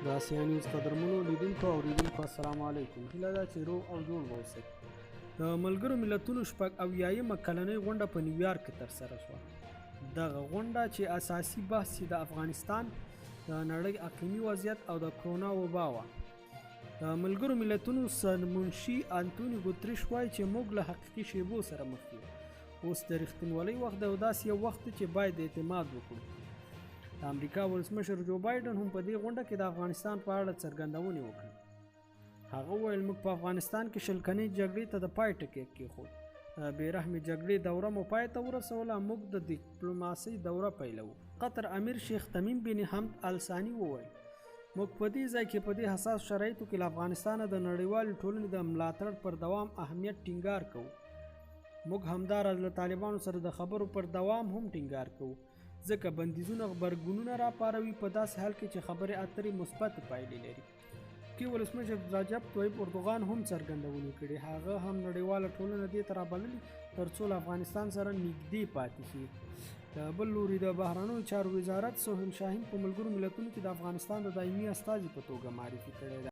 د آسیا نیوز قدرمنو لیدونکو او اوریدونکو السلام علیکم. هیله ده چې روغ او جوړ به اوسئ. د ملګرو ملتونو شپږ اویایمه کلنۍ غونډه په نیویارک کې ترسره شوه. دغه غونډه چې اساسي بحث یې د افغانستان د نړۍ اقلیمي وضعیت او د کرونا وبا وه. د ملګرو ملتونو سرمنشي انتوني ګوتریش وایي چې موږ له حقیقي شیبو سره مخ یو. اوس د رښتینولۍ وخت دی او داسې یو وخت چې باید اعتماد وکړو. د امریکا ولسمشر جو بایډن هم په دې غونډه کې د افغانستان په اړه څرګندونې وکړې. هغه وویل موږ په افغانستان کې شلکنۍ جګړې ته د پای ټکی کېښود. د بېرحمې جګړې دوره مو پای ته ورسوله. موږ د ډیپلوماسۍ دوره پیلوو. قطر امیر شیخ تمیم بن حمد الثاني وویل موږ په دې ځای کې په دې حساس شرایطو کې له افغانستانه د نړیوالې ټولنې د ملاتړ پر دوام اهمیت ټینګار کوو. موږ همداراز له طالبانو سره د خبرو پر دوام هم ټینګار کوو ځکه بندیزونه غبرګونونه راپاروي په داسې حال کې چې خبرې اترې مثبت پایلې لري. کې ولسمشر رجب طیب اردوغان هم څرګندونې کړې. هغه هم نړیواله ټولنه دې ته رابللي تر څو له افغانستان سره نږدې پاتې شي. د بل لوري د بهرنیو چارو وزارت سهیل شاهین په ملګرو ملتونو کې د افغانستان د دایمي استازي په توګه معرفي کړی دی.